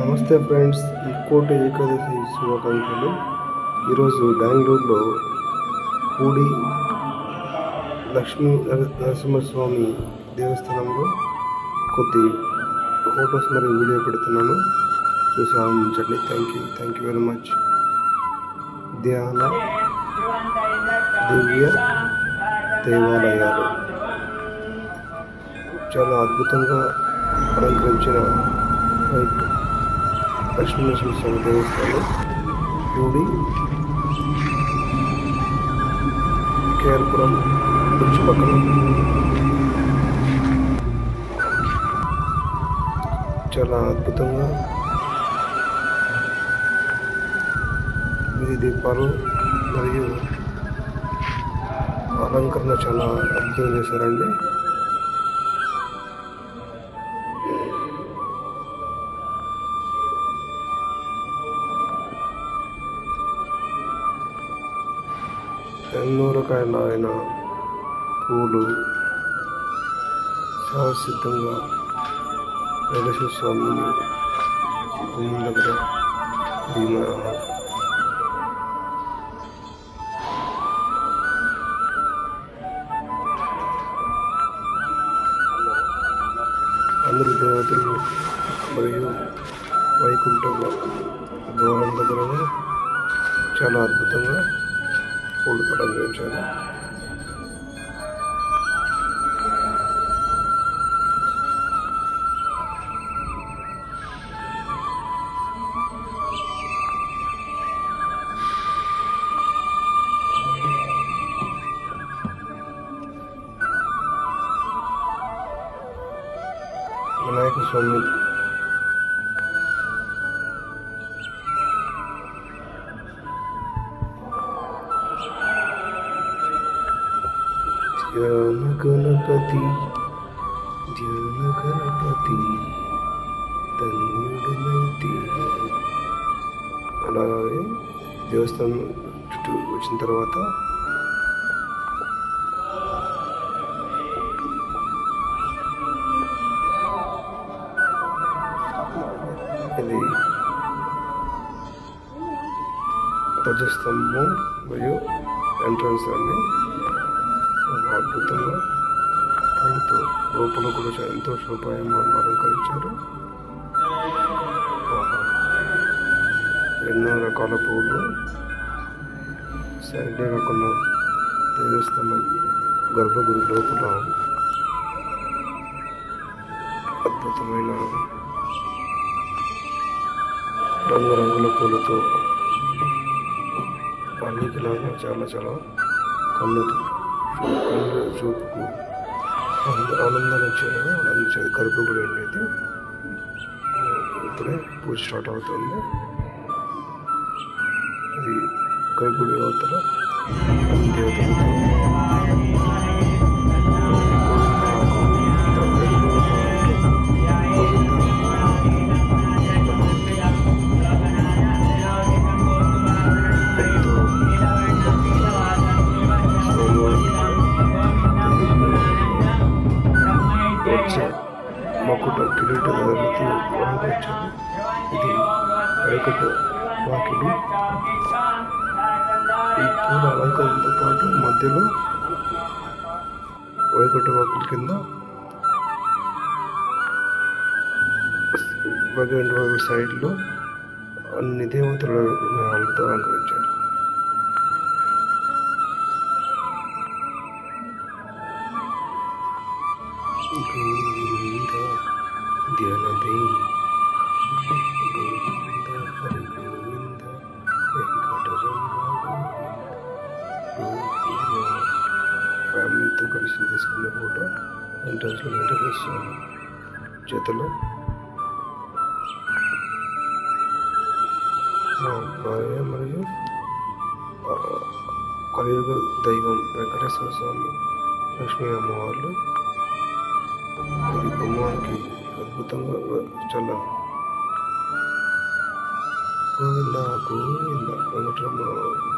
నమస్తే ఫ్రెండ్స్, ఈ కోటి ఏకాదశి శుభాకాంక్షలు. ఈరోజు బెంగళూరులో పూడి లక్ష్మీ నరసింహస్వామి దేవస్థానంలో కొద్ది ఫొటోస్ మరియు వీడియో పెడుతున్నాను, చూసి ఆనందించండి. Thank you very much. ధ్యాన దివ్య దేవాలయాలు చాలా అద్భుతంగా అలంకరించిన లక్ష్మీనరసింహస్వామి దేవస్థానం పూడి కేఆర్పురం బ్రిడ్జ్ పక్కన చాలా అద్భుతంగా వీధి దీపాలు మరియు అలంకరణ చాలా అద్భుతంగా చేశారండి. ఎన్నో రకాలైన పూలు సహసిద్ధంగా వెంకటేశ్వర స్వామిని దగ్గర అందరు దేవతలు మరియు వైకుంఠ ద్వారం దగ్గర చాలా అద్భుతంగా పూలతో అలంకరించారు. వినాయక స్వామి ధ్యాన గణపతి ధన్యుడినైతే. అలాగే దేవస్థానం చుట్టూ వచ్చిన తర్వాత ఇది ధ్వజస్తంభం మరియు ఎంట్రన్స్ అండి. అద్భుతంగా పూలతో లోపల కూడా ఎంతో శోభాయమానంగా అలంకరించారు. ఎన్నో రకాల పూలు సైడే కాకుండా దేవస్థానం గర్భగుడి లోపల అద్భుతమైన రంగురంగుల పూలతో అన్నిటిలాగా చాలా కన్ను చూపుకు ఆనందాన్ని వచ్చేలాగా అలంకరించేది గర్భగుడి అనేది. ఇప్పుడే పూజ స్టార్ట్ అవుతుంది. ఇది గర్భగుడి అవతల దేవతలతో మకుట కిరీటదారులతో అలంకరించారు. ఇది వైకుంఠ వాకిలి. ఈ పూల అలంకరణతో పాటు మధ్యలో వైకుంఠ వాకిలి కింద భగవంతుడి సైడ్లో అన్ని దేవతల విగ్రహాలతో అలంకరించారు. గోవింద ధ్యానదే గోవింద హరి గోవింద వెంకటరమణ. ఫ్యామిలీతో కలిసి తీసుకున్న ఫోటో ఎంట్రన్స్లో మెయింటైన్ చేతిలో మా భార్య మరియు కలియుగ దైవం వెంకటేశ్వర స్వామి లక్ష్మీ అమ్మవార్లు. ఇది బొమ్మకి అద్భుతంగా చాలా గోవింద వెంకటరమణ గోవింద.